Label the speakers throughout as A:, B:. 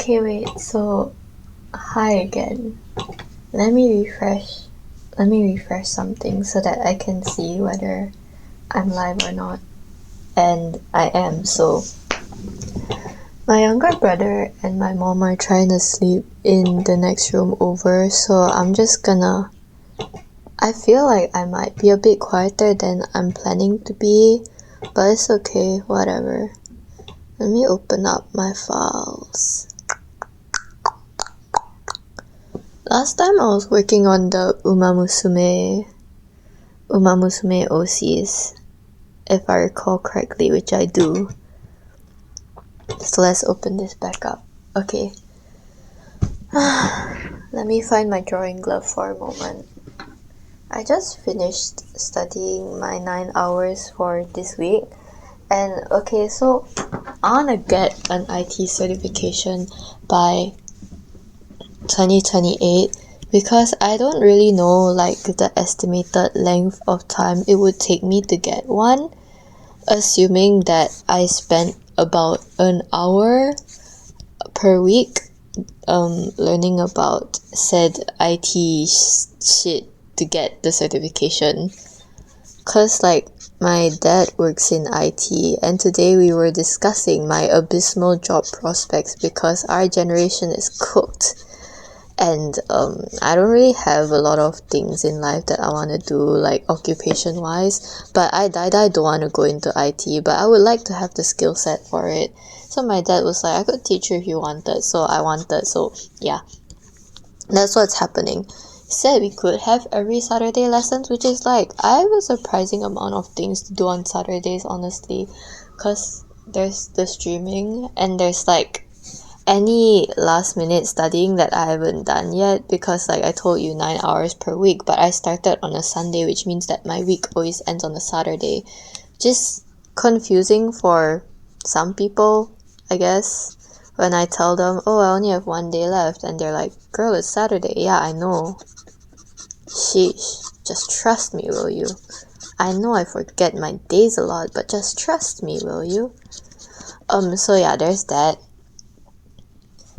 A: Okay, wait, so hi again. Let me refresh something so that I can see whether I'm live or not. And I am, so my younger brother and my mom are trying to sleep in the next room over, so I'm just gonna... I feel like I might be a bit quieter than I'm planning to be, but it's okay, whatever. Let me open up my files. Last time I was working on the umamusume OCs, if I recall correctly, which I do. So let's open this back up. Okay. Let me find my drawing glove for a moment. I just finished studying my 9 hours for this week. And okay, so I wanna get an IT certification by 2028 because I don't really know like the estimated length of time it would take me to get one, assuming that I spent about an hour per week learning about said IT shit to get the certification. Cause like my dad works in IT and today we were discussing my abysmal job prospects because our generation is cooked. And I don't really have a lot of things in life that I want to do, like occupation wise, but I don't want to go into IT, but I would like to have the skill set for it. So my dad was like, I could teach you if you wanted, so I wanted, so yeah, that's what's happening. He said we could have every Saturday lessons, which is like, I have a surprising amount of things to do on Saturdays, honestly, because there's the streaming and there's like any last minute studying that I haven't done yet, because like I told you 9 hours per week, but I started on a Sunday, which means that my week always ends on a Saturday. Just confusing for some people, I guess, when I tell them, oh, I only have 1 day left, and they're like, girl, it's Saturday. Yeah, I know. Sheesh, just trust me, will you? I know I forget my days a lot, but just trust me, will you? So yeah, there's that.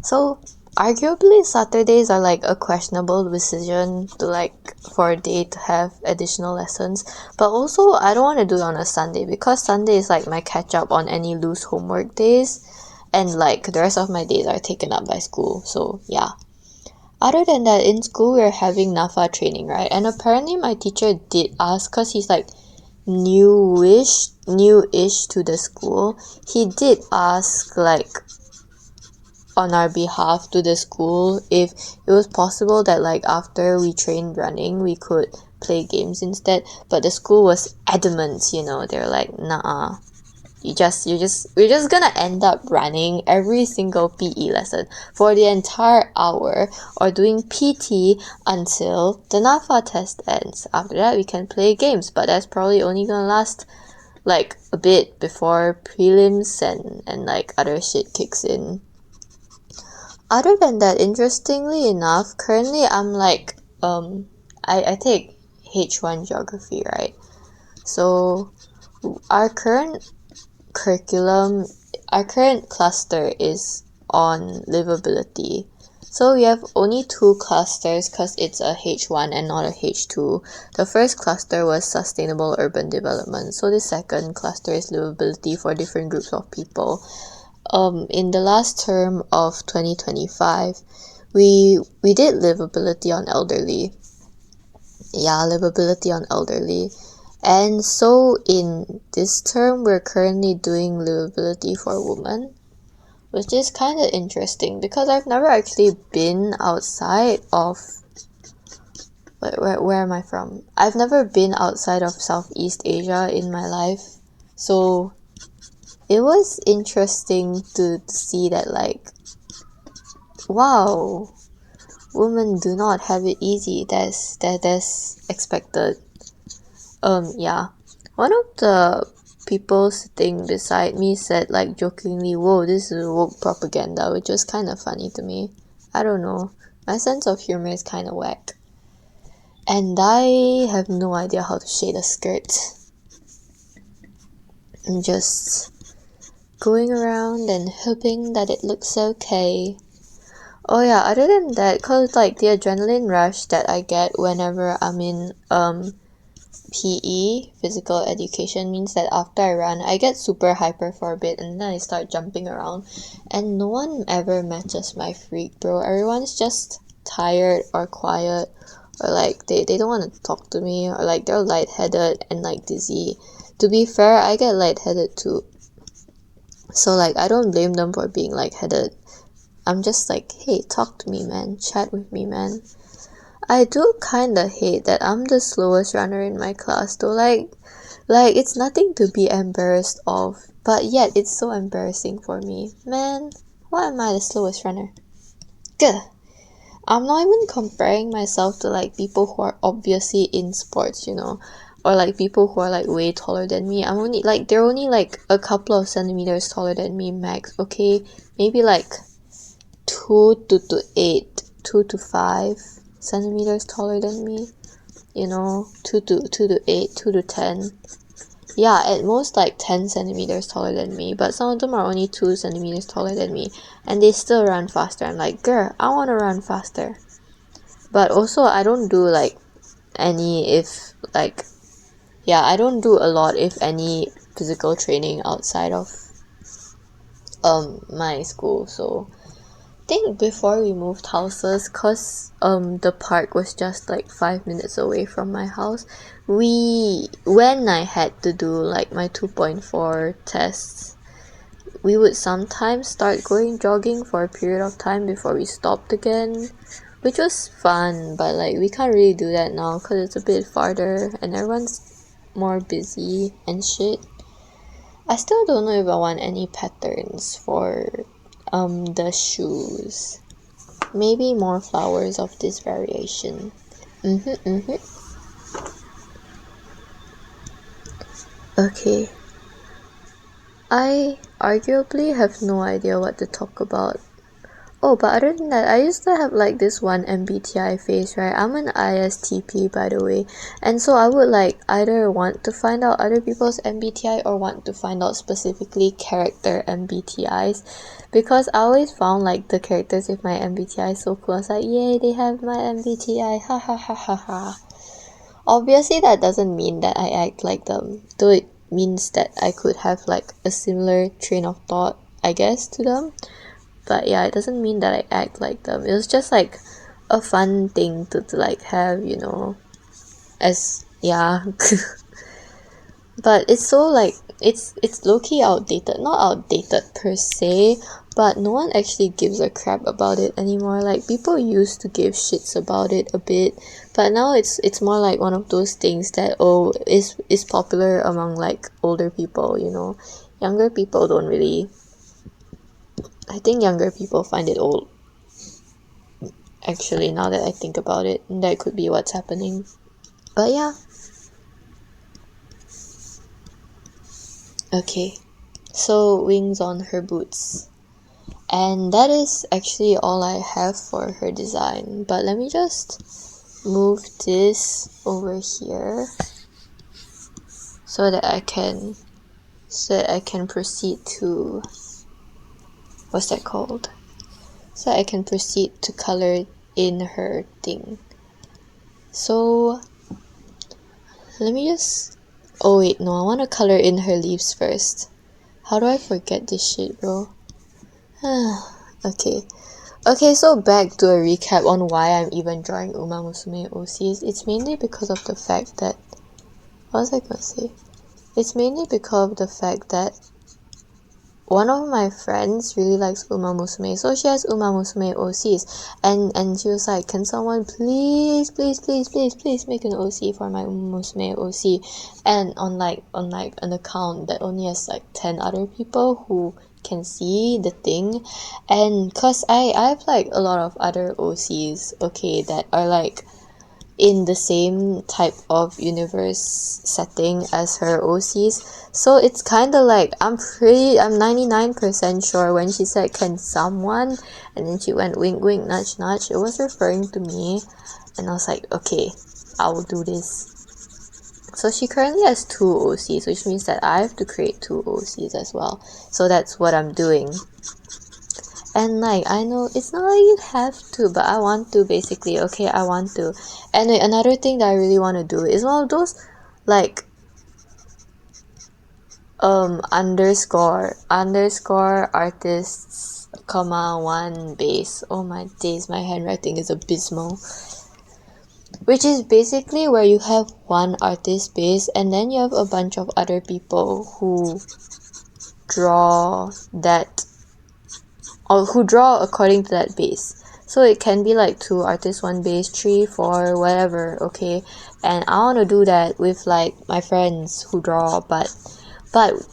A: So, arguably Saturdays are like a questionable decision to like for a day to have additional lessons, but also I don't want to do it on a Sunday because Sunday is like my catch up on any loose homework days, and like the rest of my days are taken up by school, so yeah. Other than that, in school we're having NAFA training, right? And apparently my teacher did ask, cause he's like newish to the school, he did ask like on our behalf to the school if it was possible that like after we trained running we could play games instead, but the school was adamant, you know, they're like, nah, we're just gonna end up running every single PE lesson for the entire hour or doing PT until the NAFA test ends. After that we can play games, but that's probably only gonna last like a bit before prelims and like other shit kicks in. Other than that, interestingly enough, currently I'm like, I take H1 geography, right? So our current curriculum, our current cluster is on livability. So we have only 2 clusters because it's a H1 and not a H2. The first cluster was sustainable urban development. So the second cluster is livability for different groups of people. In the last term of 2025, we did livability on elderly. Yeah, livability on elderly. And so in this term, we're currently doing livability for women, which is kind of interesting because I've never actually been outside of... Where am I from? I've never been outside of Southeast Asia in my life, so it was interesting to see that like, wow, women do not have it easy. That's expected. Yeah. One of the people sitting beside me said like jokingly, whoa, this is woke propaganda, which was kind of funny to me. I don't know. My sense of humor is kind of whack. And I have no idea how to shade a skirt. I'm just going around and hoping that it looks okay. Oh yeah, other than that, cause like the adrenaline rush that I get whenever I'm in PE, physical education, means that after I run, I get super hyper for a bit and then I start jumping around, and no one ever matches my freak, bro. Everyone's just tired or quiet, or like they don't want to talk to me, or like they're lightheaded and like dizzy. To be fair, I get lightheaded too, so like I don't blame them for being lightheaded. I'm just like, hey, talk to me, man. Chat with me, man. I do kinda hate that I'm the slowest runner in my class though. Like it's nothing to be embarrassed of, but yet it's so embarrassing for me. Man, why am I the slowest runner? Gah. I'm not even comparing myself to like people who are obviously in sports, you know, or like people who are like way taller than me. I'm only like they're only like a couple of centimeters taller than me max, okay? Maybe like 2 to 5 centimeters taller than me, you know, 2 to 8, 2 to 10. Yeah, at most like 10 centimeters taller than me, but some of them are only 2 centimeters taller than me, and they still run faster. I'm like, girl, I want to run faster. But also, I don't do like any, if like, yeah, I don't do a lot, if any, physical training outside of my school. So I think before we moved houses, cause the park was just like 5 minutes away from my house, when I had to do like my 2.4 tests, we would sometimes start going jogging for a period of time before we stopped again, which was fun, but like we can't really do that now because it's a bit farther and everyone's more busy and shit. I still don't know if I want any patterns for the shoes. Maybe more flowers of this variation. Okay. I arguably have no idea what to talk about. Oh, but other than that, I used to have like this one MBTI phase, right? I'm an ISTP, by the way, and so I would like either want to find out other people's MBTI or want to find out specifically character MBTIs, because I always found like the characters with my MBTI so cool. I was like, yay, they have my MBTI, ha ha ha ha ha. Obviously, that doesn't mean that I act like them, though it means that I could have like a similar train of thought, I guess, to them. But yeah, it doesn't mean that I act like them. It was just like a fun thing to like have, you know, as yeah. But it's so like it's low-key outdated. Not outdated per se, but no one actually gives a crap about it anymore. Like people used to give shits about it a bit, but now it's more like one of those things that is popular among like older people, you know. Younger people don't really, I think younger people find it old. Actually, now that I think about it, that could be what's happening. But yeah. Okay. So wings on her boots. And that is actually all I have for her design. But let me just move this over here so that I can proceed to, what's that called? So I can proceed to color in her thing. So let me just, oh wait, no, I want to color in her leaves first. How do I forget this shit, bro? Okay, so back to a recap on why I'm even drawing umamusume OCs. It's mainly because of the fact that, what was I gonna say? It's mainly because of the fact that one of my friends really likes umamusume, so she has umamusume OCs, and she was like, can someone please make an OC for my umamusume OC, and on an account that only has like 10 other people who can see the thing, and cause I have like a lot of other OCs, okay, that are like in the same type of universe setting as her OCs. So it's kind of like, I'm 99% sure when she said, can someone, and then she went wink wink nudge nudge, it was referring to me, and I was like, okay, I will do this. So she currently has 2 OCs, which means that I have to create 2 OCs as well. So that's what I'm doing. And like, I know it's not like you have to, but I want to basically. Okay, I want to. And another thing that I really want to do is one of those like underscore artists comma one base. Oh my days, my handwriting is abysmal. Which is basically where you have one artist base and then you have a bunch of other people who draw that, or who draw according to that base. So it can be like 2 artists, 1 base, 3, 4, whatever, okay? And I want to do that with like my friends who draw, but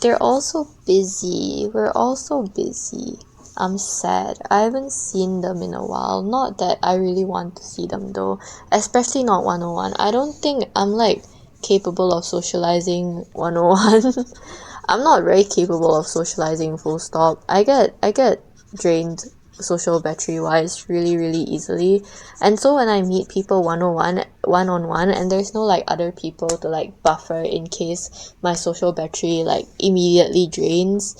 A: they're also busy. We're also busy. I'm sad. I haven't seen them in a while. Not that I really want to see them though, especially not 101. I don't think I'm like capable of socializing 101. I'm not very capable of socializing, full stop. I get drained social battery wise really easily, and so when I meet people 101 one-on-one and there's no like other people to like buffer in case my social battery like immediately drains,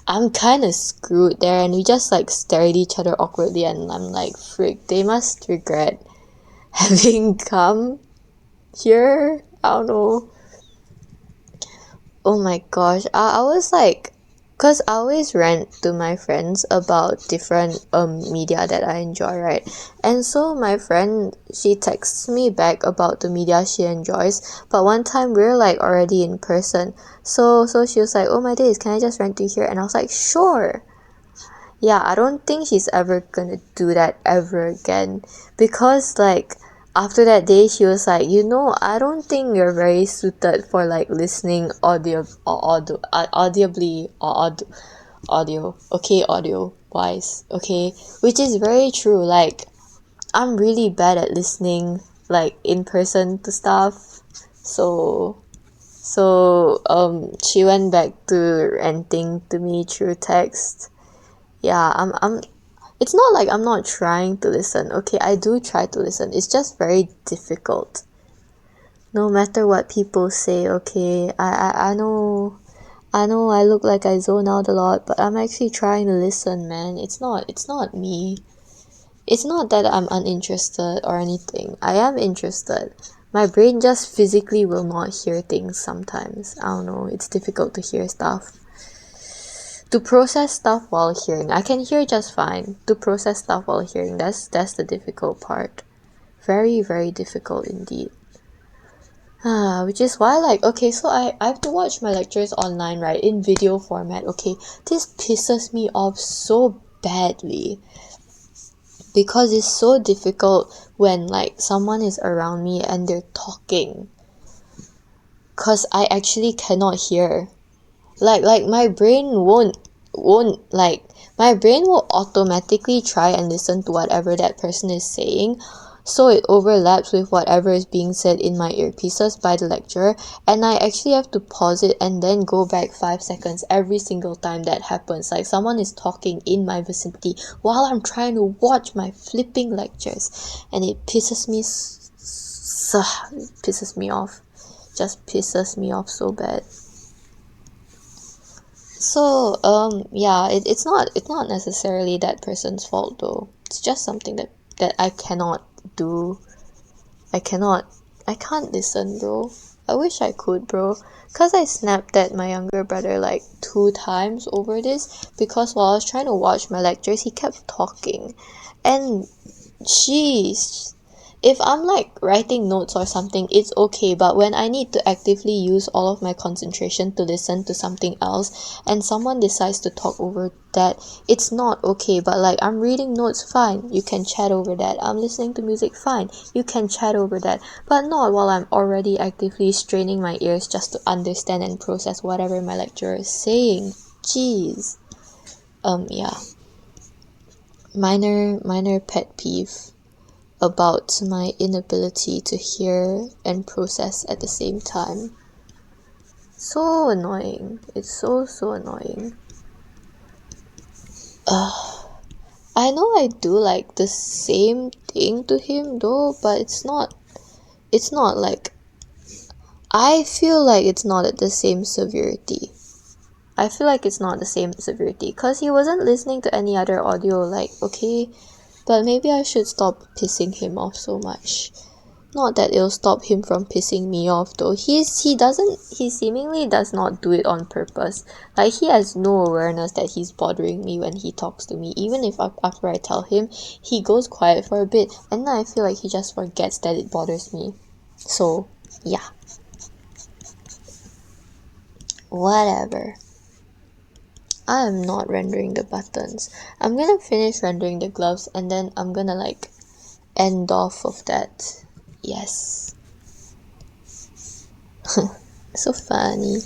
A: I'm kind of screwed there, and we just like stare at each other awkwardly, and I'm like, frick, they must regret having come here. I don't know. Oh my gosh, I was like, cause I always rant to my friends about different media that I enjoy, right? And so my friend, she texts me back about the media she enjoys, but one time we're like already in person, so she was like, oh my days, can I just rant to you here? And I was like, sure. Yeah, I don't think she's ever gonna do that ever again, because like after that day she was like, I don't think you're very suited for like listening audibly or audio, okay, audio wise, okay, which is very true. Like I'm really bad at listening like in person to stuff, so she went back to ranting to me through text. Yeah, I'm it's not like I'm not trying to listen. Okay, I do try to listen. It's just very difficult. No matter what people say, okay, I know I look like I zone out a lot, but I'm actually trying to listen, man. It's not me. It's not that I'm uninterested or anything. I am interested. My brain just physically will not hear things sometimes. I don't know, it's difficult to hear stuff. To process stuff while hearing. I can hear just fine. To process stuff while hearing, that's the difficult part. Very difficult indeed. Which is why, like, okay, so I have to watch my lectures online, right, in video format. Okay, this pisses me off so badly, because it's so difficult when like someone is around me and they're talking, cause I actually cannot hear. Like my brain won't like, my brain will automatically try and listen to whatever that person is saying, so it overlaps with whatever is being said in my earpieces by the lecturer, and I actually have to pause it and then go back 5 seconds every single time that happens. Like someone is talking in my vicinity while I'm trying to watch my flipping lectures, and it pisses me off. Just pisses me off so bad. So yeah, it's not necessarily that person's fault though. It's just something that I cannot do. I can't listen, bro. I wish I could, bro. Cause I snapped at my younger brother like 2 times over this, because while I was trying to watch my lectures, he kept talking. And jeez, if I'm like writing notes or something, it's okay, but when I need to actively use all of my concentration to listen to something else and someone decides to talk over that, it's not okay. But like, I'm reading notes, fine, you can chat over that. I'm listening to music, fine, you can chat over that, but not while I'm already actively straining my ears just to understand and process whatever my lecturer is saying. Jeez. Yeah. Minor pet peeve about my inability to hear and process at the same time. So annoying. It's so annoying. I know I do like the same thing to him though, but it's not like, I feel like it's not at the same severity. I feel like it's not the same severity because he wasn't listening to any other audio. Like, okay, but maybe I should stop pissing him off so much. Not that it'll stop him from pissing me off though. He seemingly does not do it on purpose. Like, he has no awareness that he's bothering me when he talks to me. Even if after I tell him, he goes quiet for a bit, and then I feel like he just forgets that it bothers me. So, yeah. Whatever. I am not rendering the buttons. I'm gonna finish rendering the gloves, and then I'm gonna like end off of that. Yes. So funny.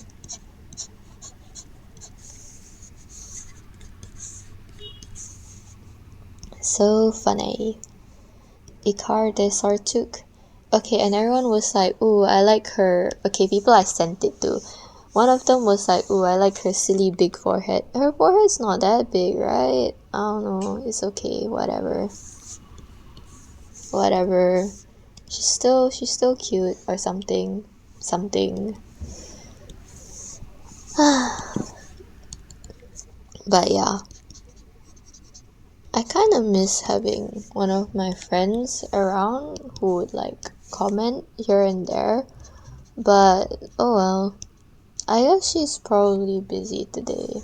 A: So funny. Ikar de Sartuk. Okay, and everyone was like, ooh, I like her. Okay, people I sent it to. One of them was like, ooh, I like her silly big forehead. Her forehead's not that big, right? I don't know. It's okay. Whatever. Whatever. She's still cute or something. Something. But yeah. I kind of miss having one of my friends around who would like comment here and there. But oh well. I guess she's probably busy today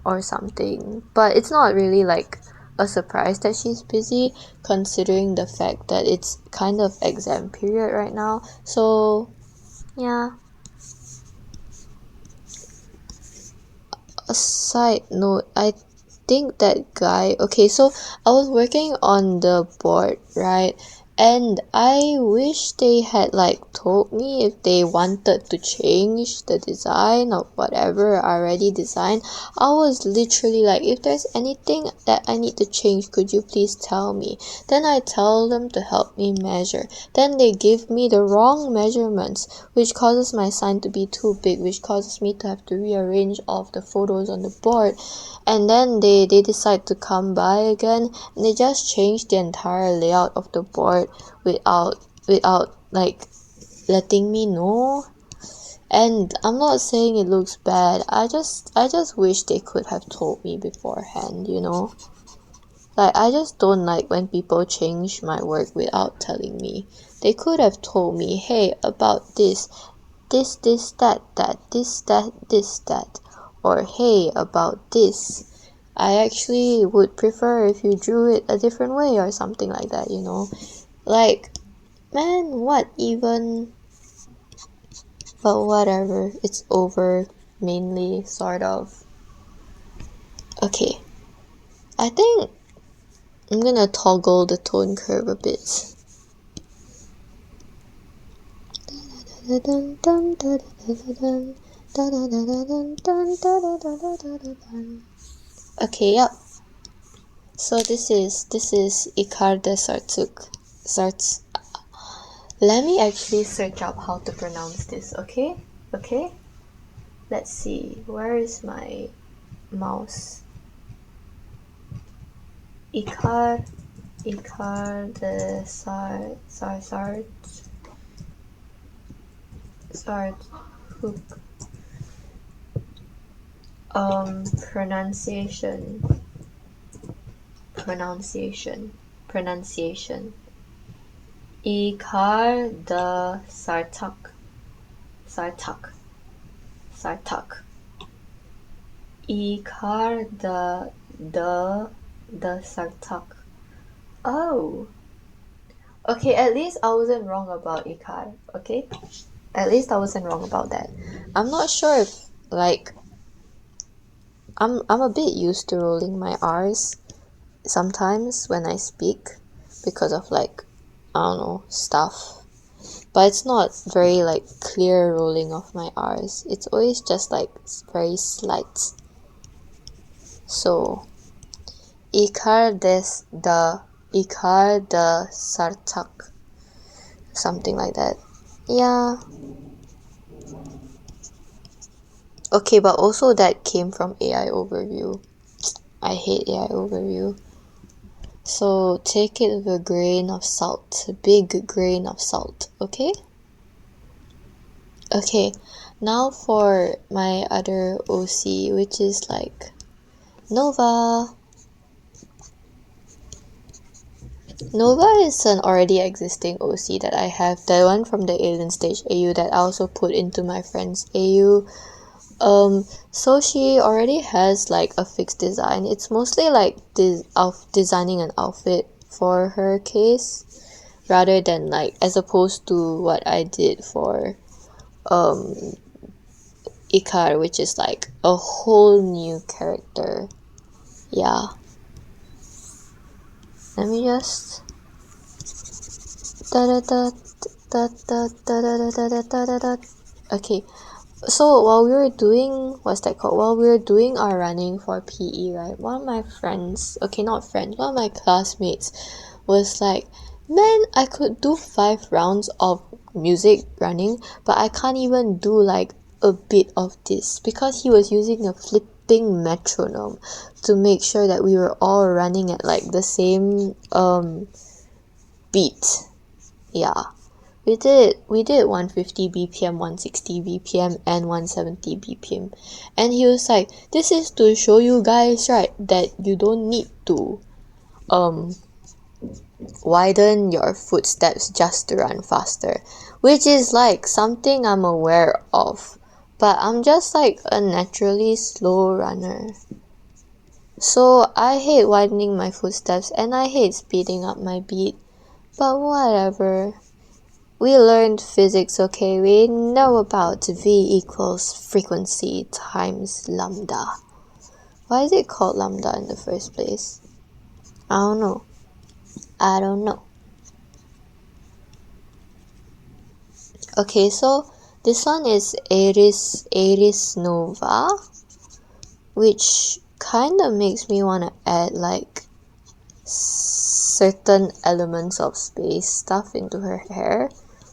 A: or something. But it's not really like a surprise that she's busy considering the fact that it's kind of exam period right now. So yeah. A side note, I think that guy, okay, so I was working on the board, right? And I wish they had like told me if they wanted to change the design or whatever I already designed. I was literally like, if there's anything that I need to change, could you please tell me? Then I tell them to help me measure. Then they give me the wrong measurements, which causes my sign to be too big, which causes me to have to rearrange all of the photos on the board. And then they decide to come by again, and they just change the entire layout of the board without like letting me know. And I'm not saying it looks bad. I just wish they could have told me beforehand, you know? Like, I just don't like when people change my work without telling me. They could have told me, hey, about this, that, that. Or, hey, about this, I actually would prefer if you drew it a different way or something like that, you know? Like, man, what even? But whatever, it's over, mainly, sort of. Okay, I think I'm gonna toggle the tone curve a bit. Okay, yep. So this is Ikar de Sartuk. Let me actually search up how to pronounce this, okay? Okay? Let's see. Where is my mouse? Ikar de Sartuk. Pronunciation. Ikar de Sartuk. Ikar de Sartuk. Oh. Okay, at least I wasn't wrong about Ikar, okay? At least I wasn't wrong about that. I'm not sure if, like, I'm a bit used to rolling my R's sometimes when I speak because of, like, I don't know, stuff. But it's not very, like, clear rolling of my R's. It's always just, like, very slight. So, Ikar de Sartuk. Something like that. Yeah. Okay, but also that came from AI overview. I hate AI overview. So take it with a grain of salt. A big grain of salt, okay? Okay, Now for my other OC, which is like Nova. Nova is an already existing OC that I have, the one from the Alien Stage AU that I also put into my friend's AU. So she already has like a fixed design. It's mostly like designing an outfit for her case, rather than like, as opposed to what I did for Ikar, which is like a whole new character. Yeah. Let me just okay. So while we were doing, what's that called? While we were doing our running for PE, right? One of my friends, okay, not friends, one of my classmates was like, man, I could do 5 rounds of music running, but I can't even do like a bit of this, because he was using a flipping metronome to make sure that we were all running at like the same beat. Yeah. We did 150 BPM, 160 BPM, and 170 BPM. And he was like, this is to show you guys, right, that you don't need to widen your footsteps just to run faster. Which is like something I'm aware of. But I'm just like a naturally slow runner. So I hate widening my footsteps and I hate speeding up my beat. But whatever. We learned physics, okay? We know about V equals frequency times lambda. Why is it called lambda in the first place? I don't know. Okay, so this one is Eris Nova, which kind of makes me want to add like certain elements of space stuff into her hair.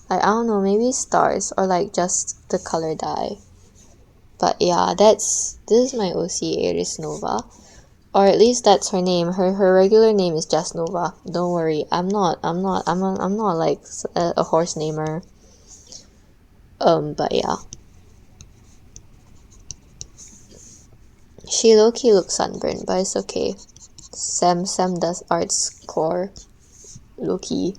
A: Like, I don't know, maybe stars or like just the color dye. But yeah, this is my OC, Eris Nova. Or at least that's her name. Her regular name is just Nova. Don't worry, I'm not like a horse namer. But yeah. She low-key looks sunburned, but it's okay. Sam does arts core. Low-key.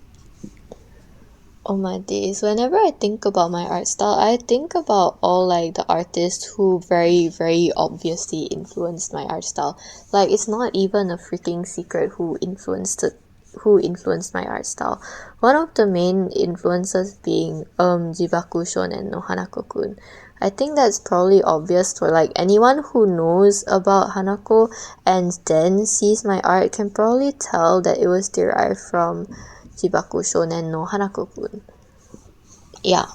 A: Oh my days, whenever I think about my art style, I think about all like the artists who very, very obviously influenced my art style. Like, it's not even a freaking secret who influenced my art style. One of the main influences being Jibaku Shonen no Hanako-kun. I think that's probably obvious for like anyone who knows about Hanako and then sees my art can probably tell that it was derived from Jibaku Shonen no Hanako-kun. Yeah.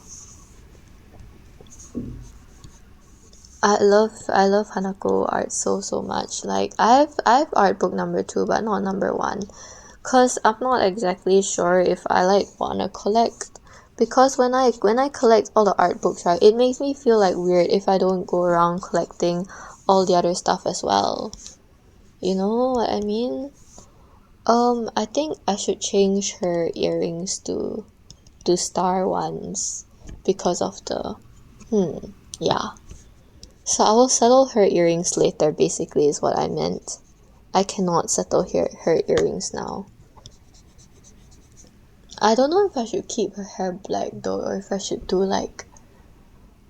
A: I love Hanako art so much. Like, I have art book number 2 but not number 1. Cause I'm not exactly sure if I like wanna collect. Because when I collect all the art books, right, it makes me feel like weird if I don't go around collecting all the other stuff as well. You know what I mean? I think I should change her earrings to star ones because of the yeah. So I will settle her earrings later, basically, is what I meant. I cannot settle her earrings now. I don't know if I should keep her hair black though, or if I should do like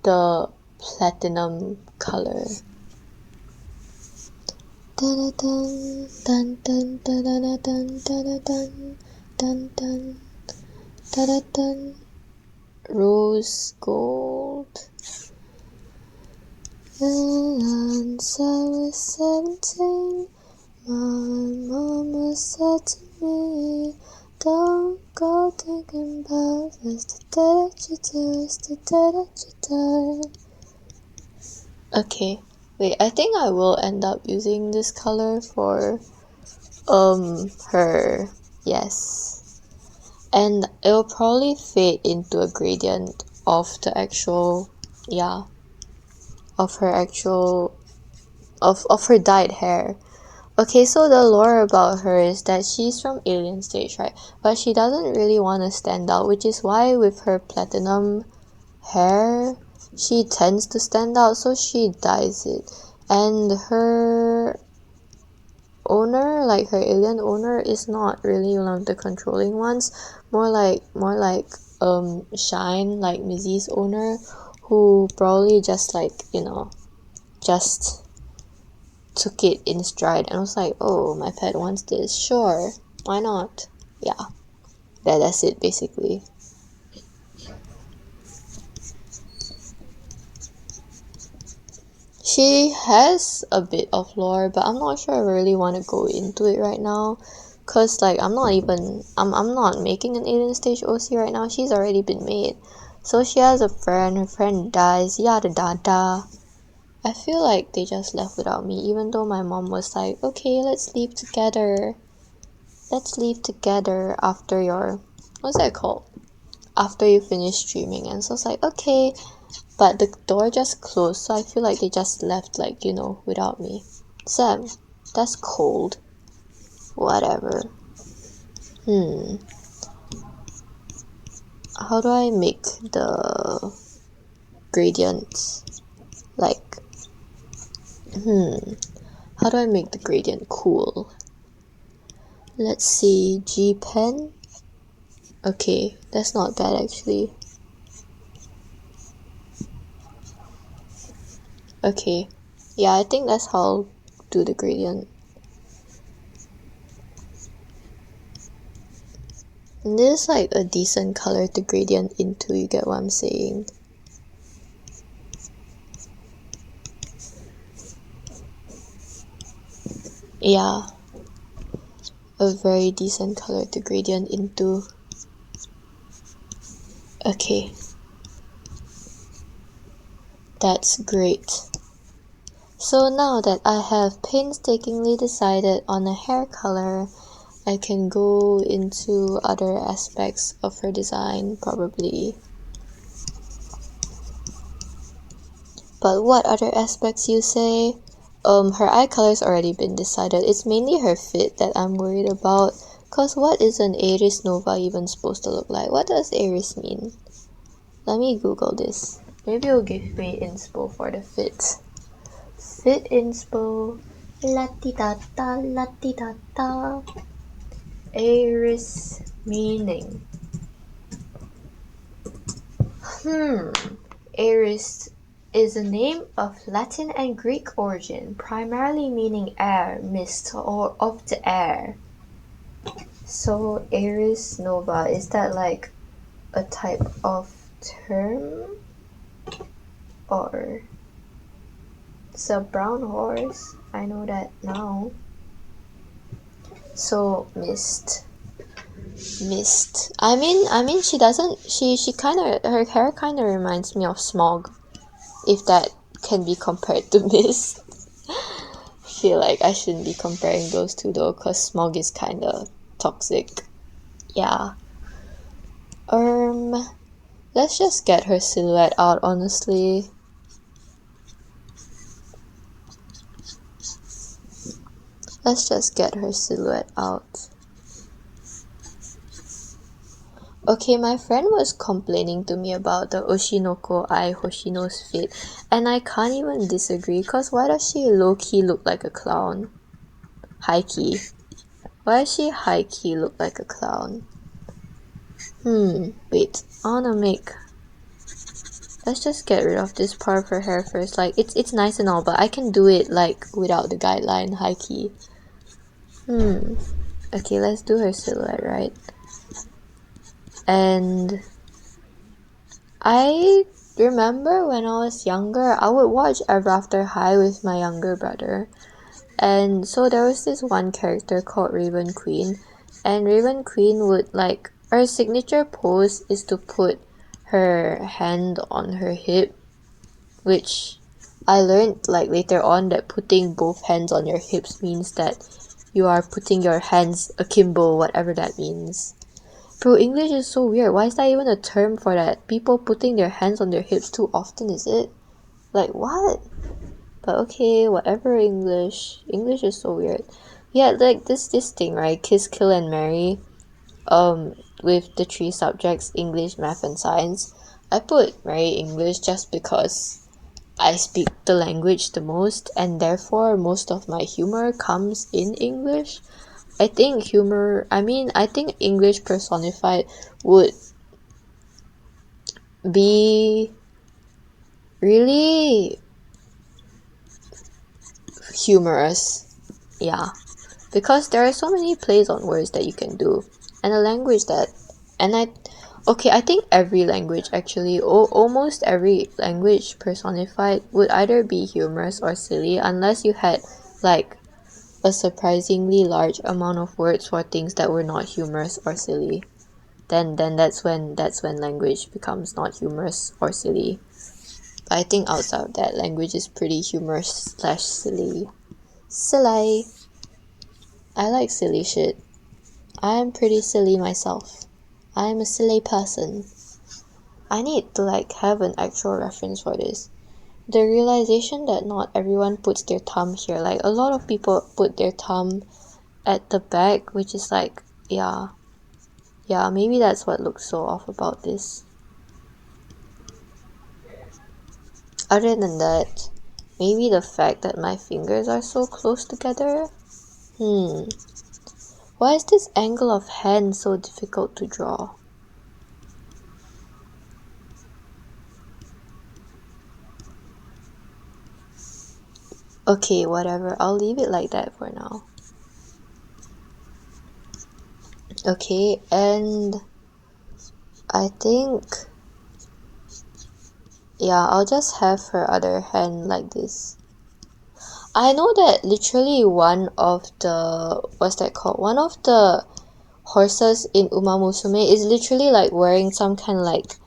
A: the platinum color. Dun dun dun dun dun dun dun dun dun dun dun dun. Rose gold. Once I was 17, my mama said to me, don't go thinking about it's the day that you do, it's the day that you die. Okay, wait, I think I will end up using this color for her, yes. And it'll probably fade into a gradient of the actual, yeah, of her actual, of her dyed hair. Okay, so the lore about her is that she's from Alien Stage, right? But she doesn't really want to stand out, which is why with her platinum hair, she tends to stand out, so she dyes it. And her owner, like her alien owner, is not really one of the controlling ones. More like Shine, like Mizi's owner, who probably just like, you know, just took it in stride and was like, oh, my pet wants this, sure, why not? Yeah, that's it basically. She has a bit of lore, but I'm not sure I really want to go into it right now, cause like I'm not making an alien stage OC right now. She's already been made, so she has a friend. Her friend dies. Yada yada. I feel like they just left without me, even though my mom was like, okay, let's leave together. Let's leave together after your, what's that called? After you finish streaming. And so I was like, okay. But the door just closed, so I feel like they just left, like, you know, without me. Sam, that's cold. Whatever. How do I make the gradients? Like, how do I make the gradient cool? Let's see, G pen. Okay, that's not bad actually. Okay, yeah, I think that's how I'll do the gradient. And this is like a decent color to gradient into, you get what I'm saying? Yeah, a very decent color to gradient into. Okay, that's great. So now that I have painstakingly decided on a hair color, I can go into other aspects of her design, probably. But what other aspects, you say? Her eye color's already been decided. It's mainly her fit that I'm worried about. Cause what is an Aries Nova even supposed to look like? What does Aries mean? Let me Google this. Maybe it'll give me inspo for the fit. Fit inspo. La-ti-da-da, la-ti-da-da. Aries meaning. Aries is a name of Latin and Greek origin, primarily meaning air, mist, or of the air. So Aries Nova, is that like a type of term? Or it's a brown horse, I know that now. So mist. I mean she doesn't, she kinda, her hair kinda reminds me of smog, if that can be compared to mist. I feel like I shouldn't be comparing those two though, cause smog is kinda toxic. Yeah. Let's just get her silhouette out, honestly. Let's just get her silhouette out. Okay, my friend was complaining to me about the Oshinoko eye Hoshino's fit, and I can't even disagree, cause why does she low-key look like a clown? High-key. Why does she high-key look like a clown? Wait, I wanna make... Let's just get rid of this part of her hair first. Like, it's nice and all, but I can do it, like, without the guideline, high-key. Okay, let's do her silhouette, right? And I remember when I was younger, I would watch Ever After High with my younger brother. And so there was this one character called Raven Queen. And Raven Queen would, like, her signature pose is to put her hand on her hip, which I learned, like, later on that putting both hands on your hips means that you are putting your hands akimbo, whatever that means. Bro, English is so weird. Why is that even a term for that? People putting their hands on their hips too often, is it? Like, what? But okay, whatever, English. English is so weird. Yeah, like this thing, right? Kiss, Kill, and Marry. With the three subjects, English, Math, and Science. I put right English just because I speak the language the most, and therefore most of my humor comes in English. I think English personified would be really humorous. Yeah. Because there are so many plays on words that you can do. And a language that... I think every language actually, almost every language personified would either be humorous or silly, unless you had, like, a surprisingly large amount of words for things that were not humorous or silly. Then that's when language becomes not humorous or silly. But I think outside of that, language is pretty humorous/silly. Silly. I like silly shit. I'm pretty silly myself. I'm a silly person. I need to like have an actual reference for this. The realization that not everyone puts their thumb here. Like a lot of people put their thumb at the back, which is like, yeah, maybe that's what looks so off about this. Other than that, maybe the fact that my fingers are so close together. Why is this angle of hand so difficult to draw? Okay, whatever. I'll leave it like that for now. Okay, and I think... yeah, I'll just have her other hand like this. I know that literally one of the... what's that called? One of the horses in Umamusume is literally like wearing some kind of like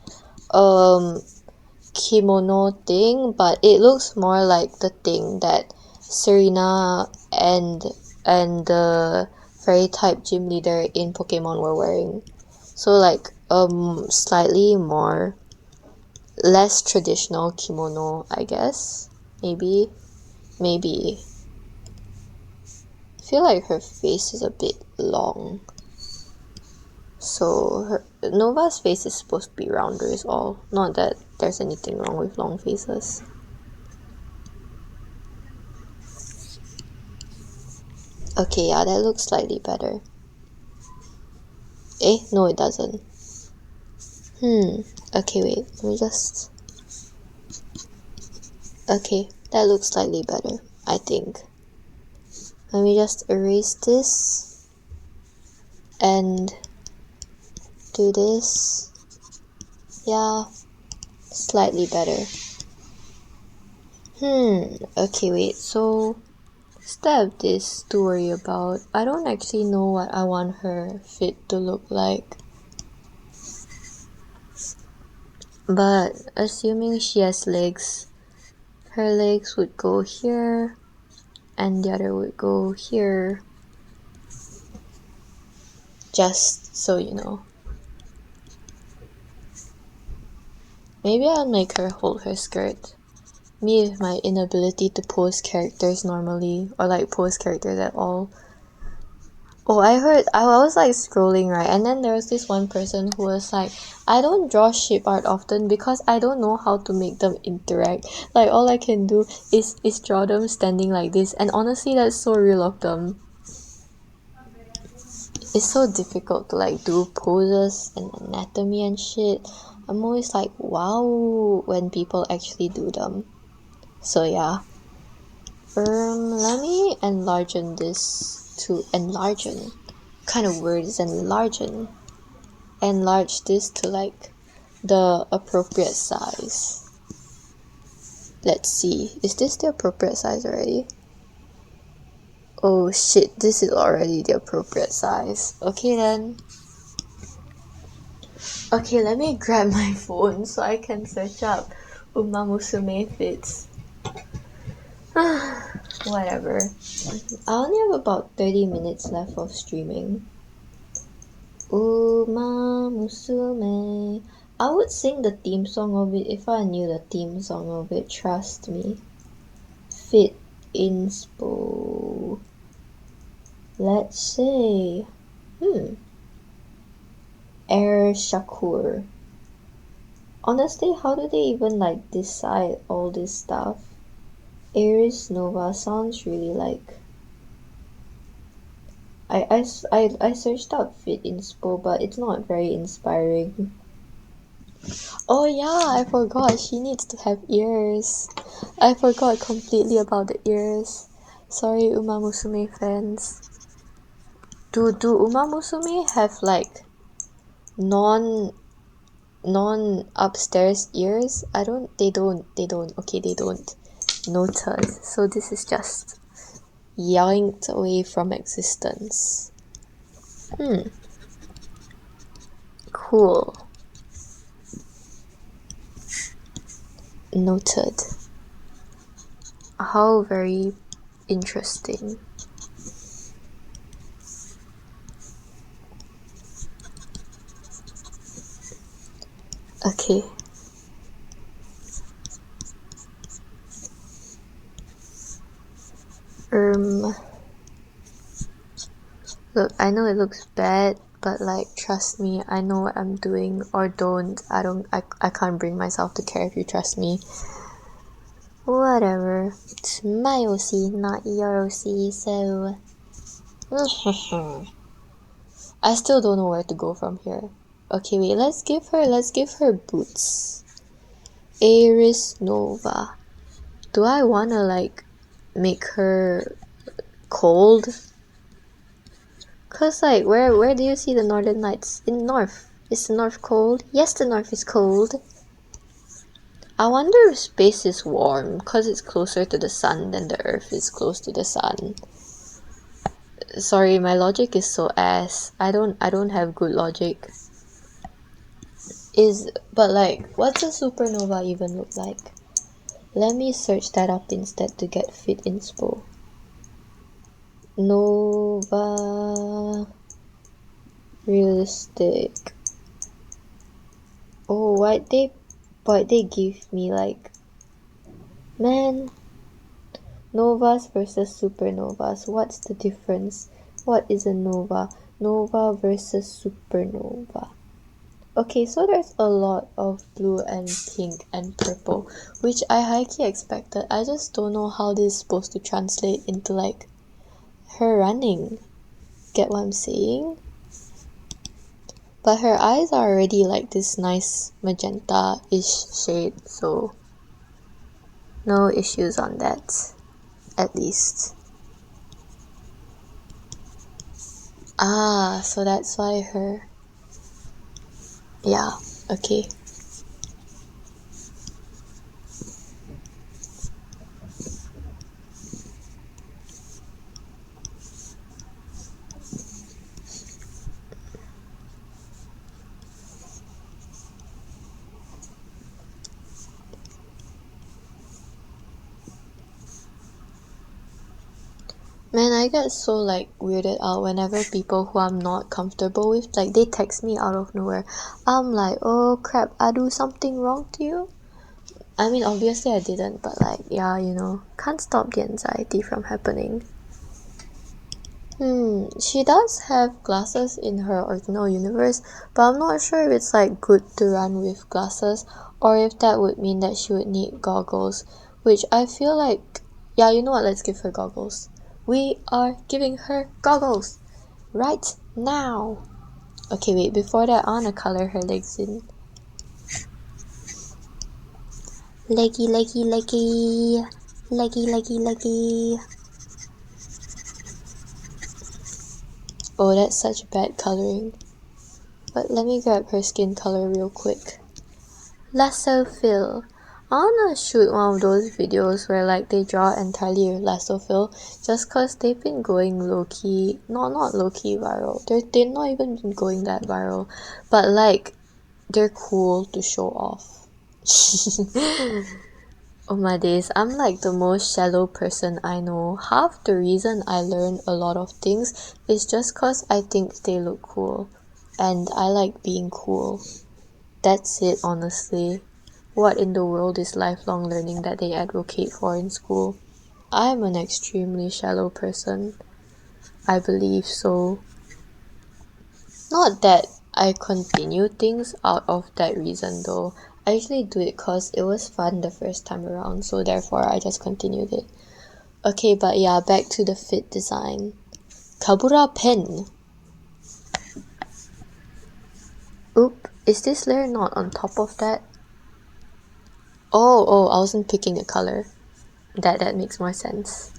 A: kimono thing, but it looks more like the thing that Serena and the fairy type gym leader in Pokemon were wearing. So like slightly more less traditional kimono, I guess. Maybe. I feel like her face is a bit long. So Nova's face is supposed to be rounder is all. Not that there's anything wrong with long faces. Okay, yeah, that looks slightly better. No it doesn't. Okay, wait, let me just... okay, that looks slightly better, I think. Let me just erase this and do this. Yeah, slightly better. Okay, wait, so instead of this to worry about, I don't actually know what I want her fit to look like. But assuming she has legs, her legs would go here and the other would go here. Just so you know. Maybe I'll make her hold her skirt. Me with my inability to pose characters normally, or like pose characters at all. Oh, I was like scrolling, right, and then there was this one person who was like, I don't draw ship art often because I don't know how to make them interact. Like all I can do is draw them standing like this, and honestly that's so real of them. It's so difficult to like do poses and anatomy and shit. I'm always like, wow, when people actually do them. So yeah. Let me enlargen this to enlargen. What kind of word is enlargen? Enlarge this to like the appropriate size. Let's see. Is this the appropriate size already? Oh shit, this is already the appropriate size. Okay then. Okay, let me grab my phone so I can search up umamusume fits. Whatever. I only have about 30 minutes left of streaming. Umamusume. I would sing the theme song of it if I knew the theme song of it, trust me. Fit inspo. Let's say Air Shakur. Honestly, how do they even like decide all this stuff? Aries Nova sounds really like I searched up fit inspo, but it's not very inspiring. Oh yeah, I forgot she needs to have ears. I forgot completely about the ears. Sorry, umamusume fans. Do umamusume have like non upstairs ears? They don't. Okay, they don't. Noted. So this is just yanked away from existence. Cool. Noted. How very interesting. Okay. Look, I know it looks bad, but like trust me, I know what I'm doing, or don't. I can't bring myself to care if you trust me. Whatever. It's my OC, not your OC, so I still don't know where to go from here. Okay, wait, let's give her boots. Aries Nova. Do I wanna like make her cold? Cause like where do you see the northern lights? In north. Is the north cold? Yes, the north is cold. I wonder if space is warm cause it's closer to the sun than the earth is close to the sun. Sorry, my logic is so ass. I don't have good logic. But like, what's a supernova even look like? Let me search that up instead to get fit inspo. Nova realistic. Oh, why'd they give me like, man, novas versus supernovas. What's the difference? What is a nova? Nova versus supernova. Okay, so there's a lot of blue and pink and purple, which I highly expected. I just don't know how this is supposed to translate into like her running. Get what I'm saying? But her eyes are already like this nice magenta-ish shade, so no issues on that, at least. Ah, so that's why her... Yeah, okay. Man, I get so like weirded out whenever people who I'm not comfortable with, like they text me out of nowhere. I'm like, oh crap, I do something wrong to you? I mean, obviously I didn't, but like, yeah, you know, can't stop the anxiety from happening. She does have glasses in her original universe, but I'm not sure if it's like good to run with glasses, or if that would mean that she would need goggles, which I feel like, yeah, you know what, let's give her goggles. We are giving her goggles right now. Okay, wait, before that, I wanna color her legs in. Leggy, leggy, leggy. Leggy, leggy, leggy. Oh, that's such bad coloring. But let me grab her skin color real quick. Lasso fill. I wanna shoot one of those videos where like they draw entirely with lasso fill, just cause they've been going low-key, not low-key viral. They're not even been going that viral, but like they're cool to show off. Oh my days, I'm like the most shallow person I know. Half the reason I learn a lot of things is just cause I think they look cool, and I like being cool. That's it, honestly. What in the world is lifelong learning that they advocate for in school? I'm an extremely shallow person. I believe so. Not that I continue things out of that reason though. I usually do it because it was fun the first time around, so therefore I just continued it. Okay, but yeah, back to the fit design. Kabura pen. Oop, is this layer not on top of that? Oh, I wasn't picking a color. That makes more sense.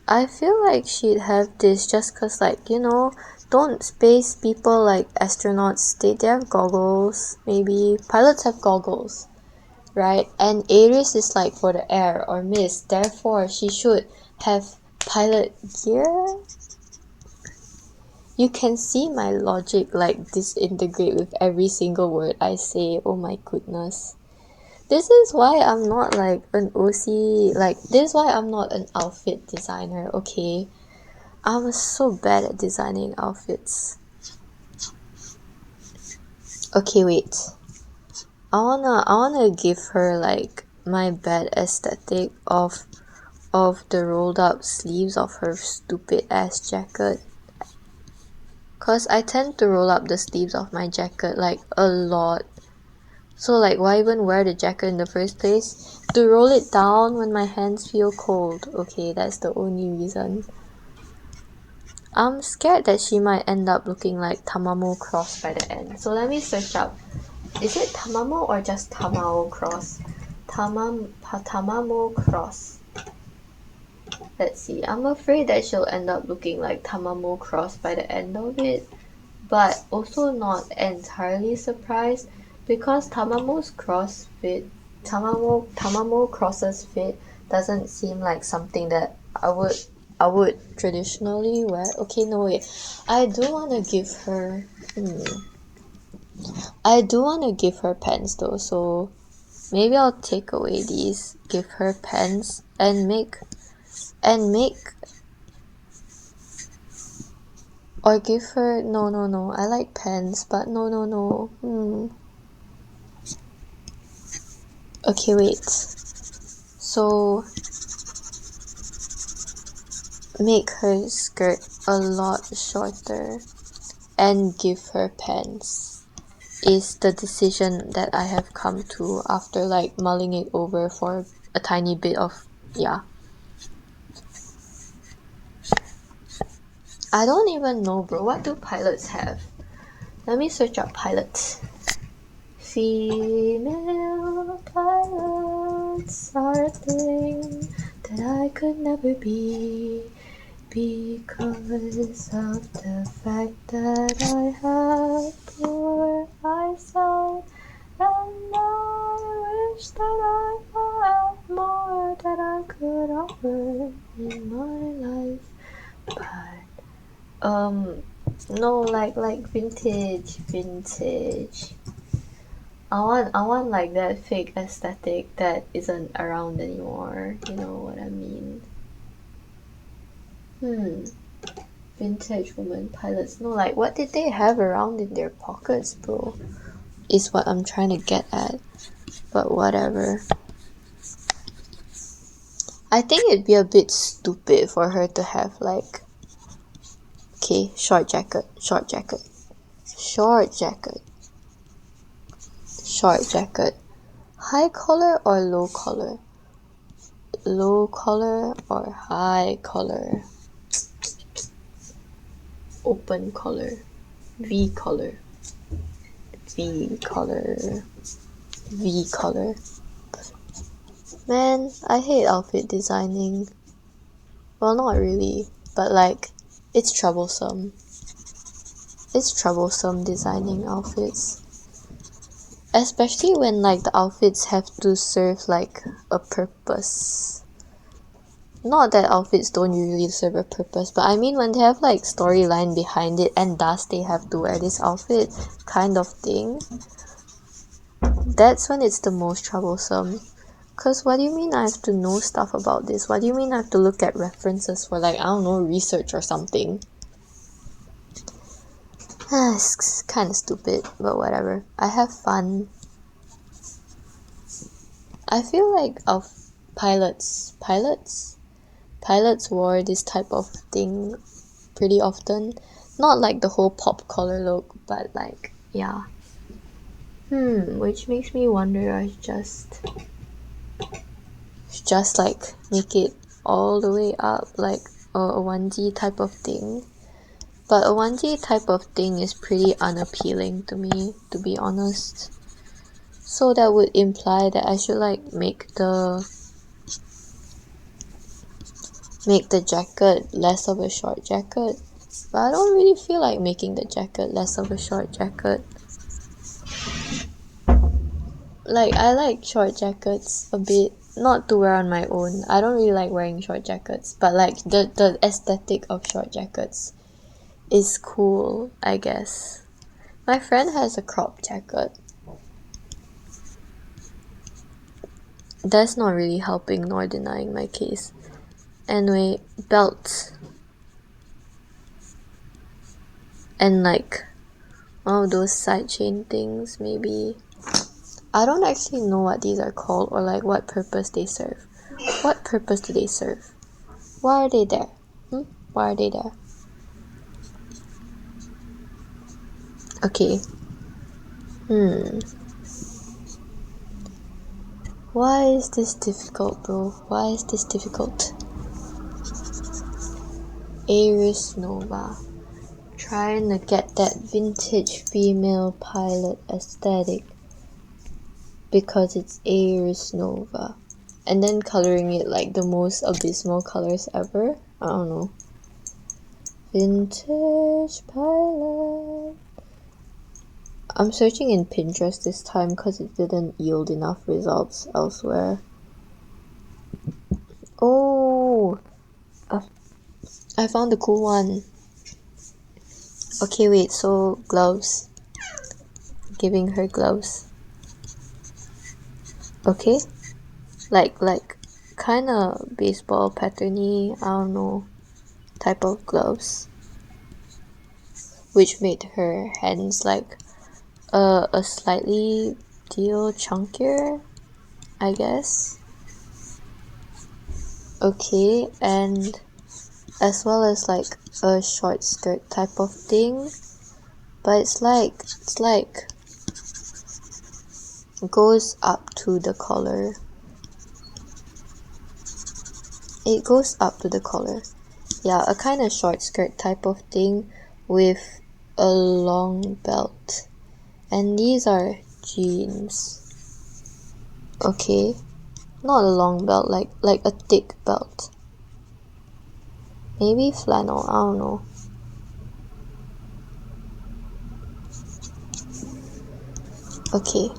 A: I feel like she'd have this just cause, like, you know, don't space people like astronauts, they have goggles, maybe. Pilots have goggles, right? And Aries is like for the air or mist, therefore she should have pilot gear. You can see my logic like disintegrate with every single word I say. Oh my goodness. This is why I'm not like an OC, like this is why I'm not an outfit designer, okay? I'm so bad at designing outfits. Okay, wait. I wanna give her like my bad aesthetic of the rolled up sleeves of her stupid ass jacket. Cause I tend to roll up the sleeves of my jacket like a lot. So like why even wear the jacket in the first place? To roll it down when my hands feel cold. Okay, that's the only reason. I'm scared that she might end up looking like Tamamo Cross by the end. So let me search up. Is it Tamamo or just Tamao Cross? Tamamo Cross. Let's see. I'm afraid that she'll end up looking like Tamamo Cross by the end of it. But also not entirely surprised because Tamamo's cross fit, Tamamo Cross's fit doesn't seem like something that I would traditionally wear. Okay, no wait. I do wanna give her pants though, so maybe I'll take away these, give her pants and make or give her no, I like pants, but no. Okay, wait. So make her skirt a lot shorter and give her pants is the decision that I have come to after like mulling it over for a tiny bit of I don't even know, bro. What do pilots have? Let me search up pilots. Female pilots are a thing that I could never be because of the fact that I have poor eyesight, and I wish that I had more that I could offer in my life. But no, like vintage. I want like that fake aesthetic that isn't around anymore. You know what I mean? Vintage woman pilots. No, like what did they have around in their pockets, bro? Is what I'm trying to get at. But whatever. I think it'd be a bit stupid for her to have like, okay, short jacket. High collar or low collar? Low collar or high collar? Open collar. V collar. Man, I hate outfit designing. Well, not really, but like, it's troublesome. It's troublesome designing outfits. Especially when like the outfits have to serve like a purpose. Not that outfits don't usually serve a purpose, but I mean when they have like storyline behind it and thus they have to wear this outfit kind of thing. That's when it's the most troublesome. Cause what do you mean I have to know stuff about this? What do you mean I have to look at references for like, I don't know, research or something? It's kinda stupid, but whatever. I have fun. I feel like pilots wore this type of thing pretty often. Not like the whole pop collar look, but like, yeah. Which makes me wonder, I just like make it all the way up, like a onesie type of thing. But a onesie type of thing is pretty unappealing to me, to be honest. So that would imply that I should like make the jacket less of a short jacket. But I don't really feel like making the jacket less of a short jacket. Like, I like short jackets a bit, not to wear on my own. I don't really like wearing short jackets, but like the aesthetic of short jackets is cool, I guess. My friend has a crop jacket. That's not really helping nor denying my case. Anyway, belts. And like one of those side chain things, maybe. I don't actually know what these are called or like what purpose they serve. What purpose do they serve? Why are they there? Why are they there? Okay. Why is this difficult, bro? Why is this difficult? Aries Nova. Trying to get that vintage female pilot aesthetic because it's Aries Nova. And then coloring it like the most abysmal colors ever. I don't know. Vintage pilot. I'm searching in Pinterest this time because it didn't yield enough results elsewhere. Oh! I found a cool one. Okay, wait, so gloves. Giving her gloves. Okay? Like kinda baseball patterny, I don't know, type of gloves. Which made her hands like a slightly chunkier, I guess. Okay, and as well as like a short skirt type of thing. But it's like goes up to the collar. It goes up to the collar. Yeah, a kind of short skirt type of thing with a long belt. And these are jeans. Okay. Not a long belt, like a thick belt. Maybe flannel, I don't know. Okay.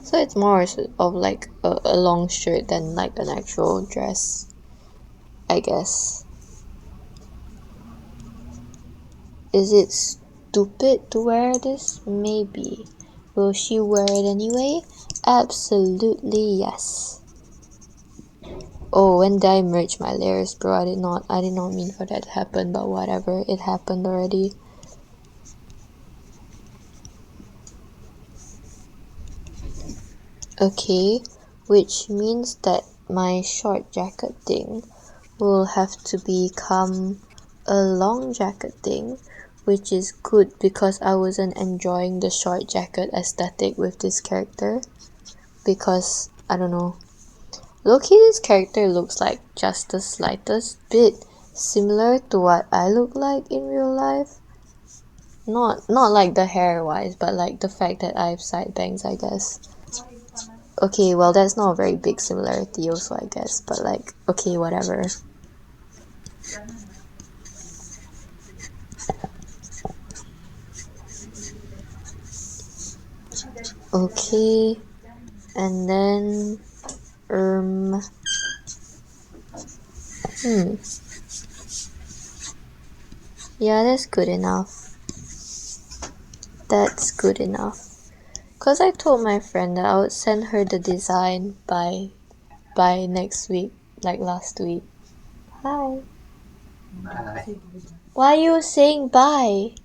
A: So it's more of like a long shirt than like an actual dress, I guess. Is it stupid to wear this? Maybe. Will she wear it anyway? Absolutely yes. Oh, when did I merge my layers, bro? I did not mean for that to happen, but whatever, it happened already. Okay, which means that my short jacket thing will have to become a long jacket thing, which is good because I wasn't enjoying the short jacket aesthetic with this character. Because, I don't know, low-key this character looks like just the slightest bit similar to what I look like in real life. Not like the hair wise, but like the fact that I have side bangs, I guess. Okay, well that's not a very big similarity also, I guess, but like, okay, whatever. Okay, and then, yeah, that's good enough. That's good enough. Cause I told my friend that I would send her the design by next week, like last week. Hi.
B: Bye.
A: Why are you saying bye?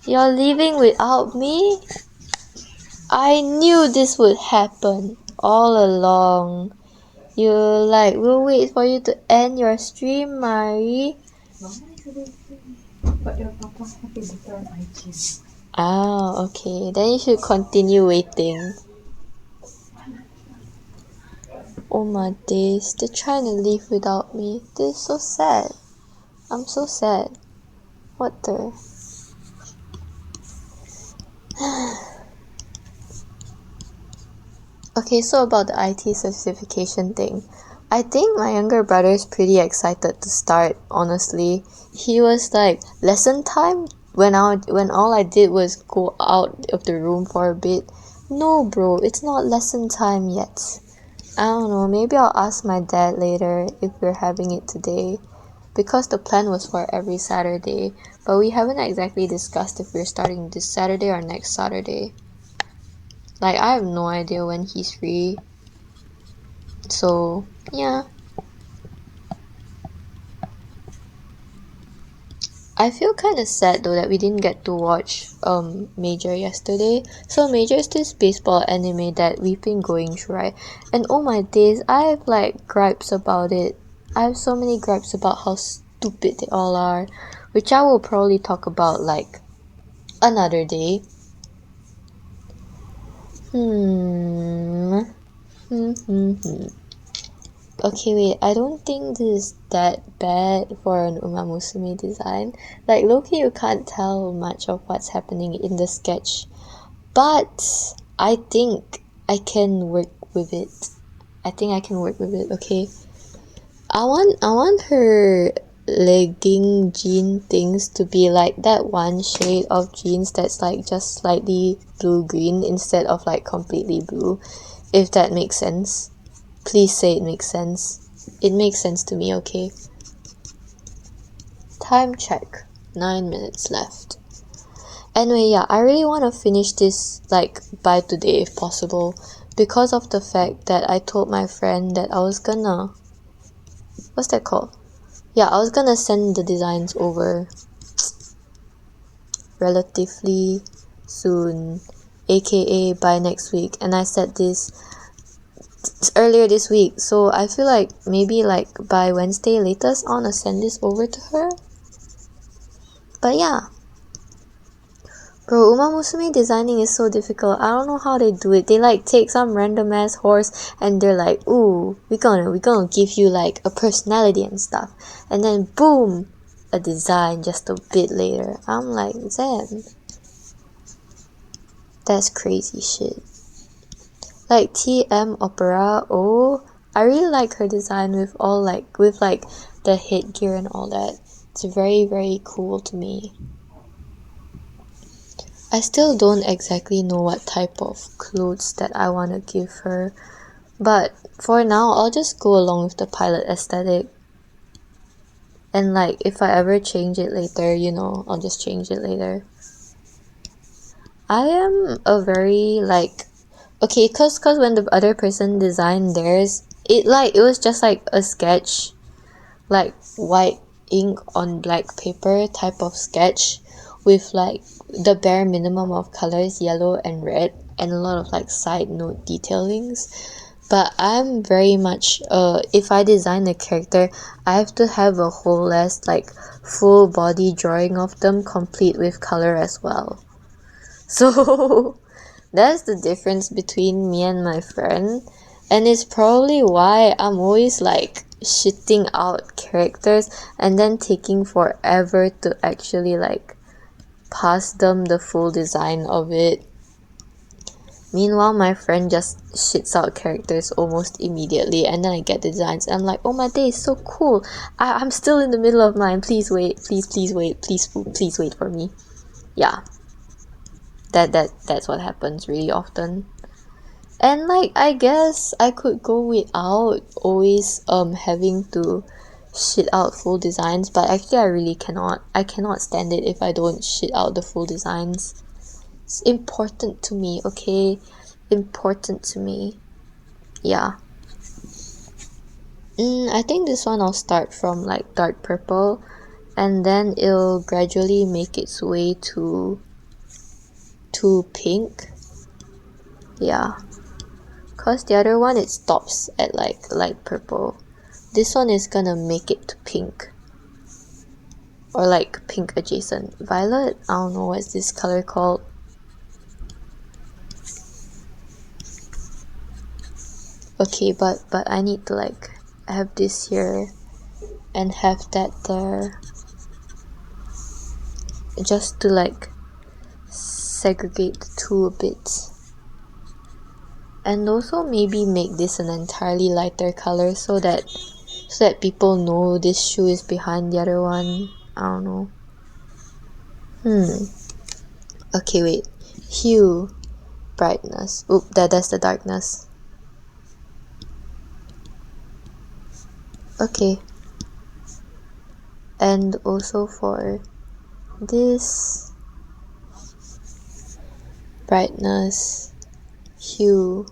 A: You're leaving without me? I knew this would happen all along. We'll wait for you to end your stream, Mari.
B: But your papa have a different IG.
A: Ah, okay. Then you should continue waiting. Oh my days, they're trying to leave without me. This is so sad. I'm so sad. What the? Okay, so about the IT certification thing. I think my younger brother is pretty excited to start, honestly. He was like, lesson time? When all I did was go out of the room for a bit. No bro, it's not lesson time yet. I don't know, maybe I'll ask my dad later if we're having it today. Because the plan was for every Saturday, but we haven't exactly discussed if we're starting this Saturday or next Saturday. Like, I have no idea when he's free. So, yeah. I feel kind of sad though that we didn't get to watch Major yesterday. So Major is this baseball anime that we've been going through, right? And oh my days, I have like gripes about it. I have so many gripes about how stupid they all are, which I will probably talk about like another day. Okay, wait, I don't think this is that bad for an umamusume design. Like, low-key, you can't tell much of what's happening in the sketch. But I think I can work with it. Okay? I want her legging jean things to be like that one shade of jeans that's like just slightly blue-green instead of like completely blue. If that makes sense. Please say it makes sense. It makes sense to me, okay? Time check. 9 minutes left. Anyway, yeah, I really want to finish this like by today if possible, because of the fact that I told my friend that I was gonna... What's that called? Yeah, I was gonna send the designs over relatively soon, aka by next week, and I said this earlier this week, so I feel like maybe like by Wednesday latest I wanna send this over to her. But yeah, bro, umamusume designing is so difficult. I don't know how they do it. They like take some random ass horse and they're like, ooh, we're gonna give you like a personality and stuff, and then boom, a design just a bit later. I'm like, damn, that's crazy shit. Like TM Opera, oh, I really like her design with the headgear and all that. It's very, very cool to me. I still don't exactly know what type of clothes that I want to give her, but for now I'll just go along with the pilot aesthetic. And like, if I ever change it later, I'll just change it later. I am a very like... Okay, cause when the other person designed theirs, it was just like a sketch, like white ink on black paper type of sketch, with like the bare minimum of colors, yellow and red, and a lot of like side note detailings. But I'm very much if I design a character, I have to have a whole ass like full body drawing of them, complete with color as well. So that's the difference between me and my friend, and it's probably why I'm always like shitting out characters and then taking forever to actually like pass them the full design of it. Meanwhile, my friend just shits out characters almost immediately, and then I get the designs and I'm like, oh my day, it's so cool. I'm still in the middle of mine. Please wait, please wait, please wait for me. Yeah. That's what happens really often. And like, I guess I could go without always having to shit out full designs, but actually I cannot stand it if I don't shit out the full designs. It's important to me, okay? Important to me. Yeah. I think this one I'll start from like dark purple, and then it'll gradually make its way to pink. Yeah. Cause the other one, it stops at like light purple. This one is gonna make it to pink. or like pink adjacent. Violet, I don't know what's this color called. Okay, but I need to like have this here and have that there, just to like segregate the two a bit. And also maybe make this an entirely lighter color so that people know this shoe is behind the other one. I don't know. Okay, wait. Hue, brightness. Oop, that's the darkness. Okay. And also for this, brightness, hue.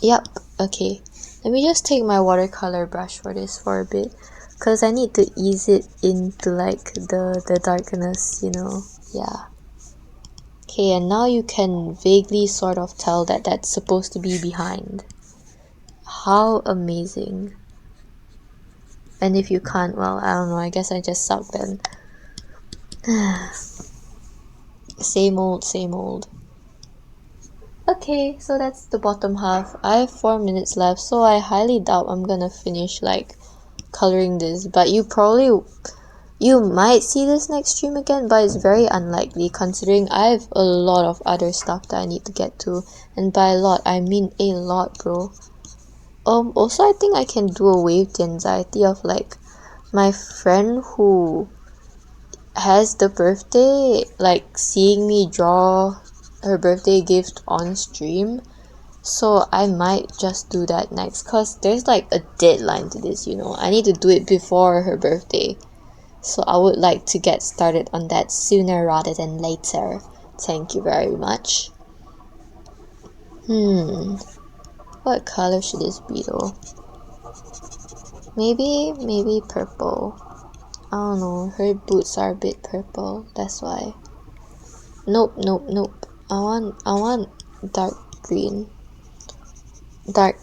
A: Yep, okay. Let me just take my watercolor brush for this for a bit, because I need to ease it into like the darkness, you know. Yeah. Okay, and now you can vaguely sort of tell that that's supposed to be behind. How amazing. And if you can't, well, I don't know, I guess I just suck then. Same old, same old. Okay, so that's the bottom half. I have 4 minutes left, so I highly doubt I'm gonna finish like coloring this, but you might see this next stream again, but it's very unlikely considering I have a lot of other stuff that I need to get to, and by a lot I mean a lot, bro. Also I think I can do away with the anxiety of like my friend who has the birthday, like seeing me draw her birthday gift on stream. So I might just do that next, cause there's like a deadline to this, you know. I need to do it before her birthday. So I would like to get started on that sooner rather than later. Thank you very much. What color should this be though? Maybe purple. I don't know, her boots are a bit purple, that's why. Nope. I want dark green. Dark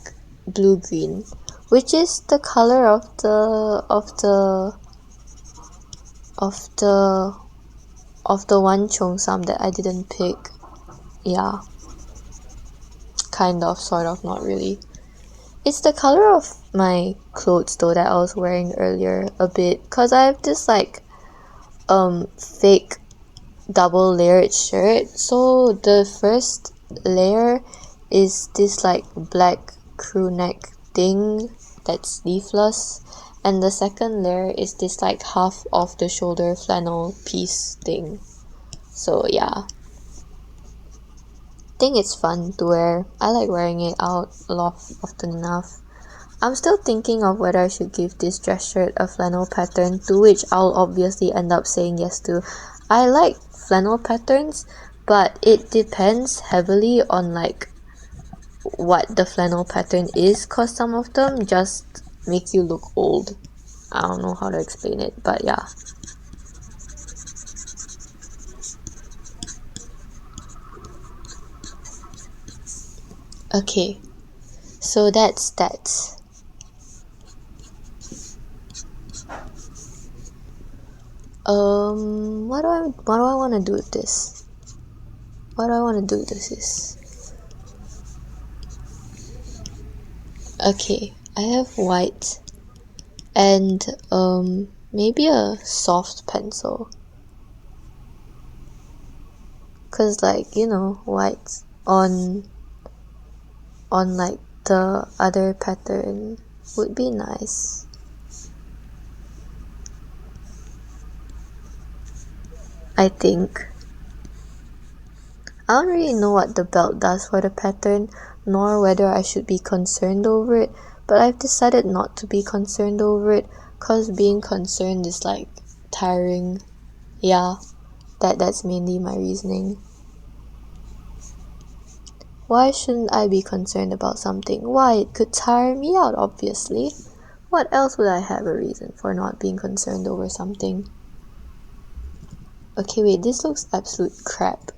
A: blue green. Which is the color of the one cheongsam that I didn't pick. Yeah. Kind of, sort of, not really. It's the color of my clothes though that I was wearing earlier a bit, cause I have this like fake double layered shirt. So the first layer is this like black crew neck thing that's sleeveless, and the second layer is this like half of the shoulder flannel piece thing. So yeah, I think it's fun to wear. I like wearing it out a lot often enough. I'm still thinking of whether I should give this dress shirt a flannel pattern, to which I'll obviously end up saying yes to. I like flannel patterns, but it depends heavily on like what the flannel pattern is, cause some of them just make you look old. I don't know how to explain it, but yeah. Okay, so that's that. What do I want to do with this? What do I want to do with this is... Okay, I have white and maybe a soft pencil. Cause like, you know, white on like the other pattern would be nice. I think. I don't really know what the belt does for the pattern, nor whether I should be concerned over it, but I've decided not to be concerned over it, cause being concerned is like tiring. Yeah, that's mainly my reasoning. Why shouldn't I be concerned about something? Why, it could tire me out, obviously. What else would I have a reason for not being concerned over something? Okay, wait, this looks absolute crap.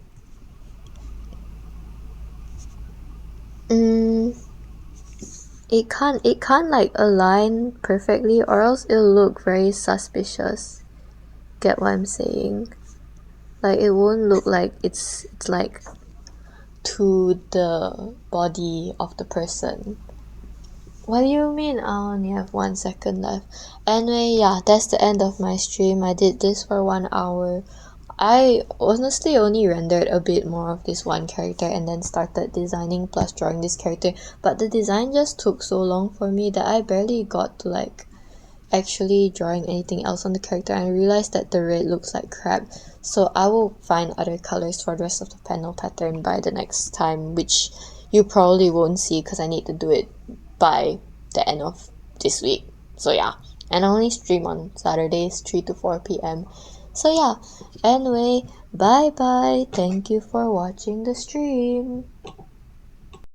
A: it can't like align perfectly, or else it'll look very suspicious. Get what I'm saying? Like it won't look like it's like to the body of the person. What do you mean? I only have 1 second left. Anyway, yeah, that's the end of my stream. I did this for 1 hour. I honestly only rendered a bit more of this one character and then started designing plus drawing this character, but the design just took so long for me that I barely got to like actually drawing anything else on the character, and I realized that the red looks like crap, so I will find other colors for the rest of the panel pattern by the next time, which you probably won't see because I need to do it by the end of this week. So yeah, and I only stream on Saturdays 3 to 4 p.m. So yeah, anyway, bye bye, thank you for watching the stream.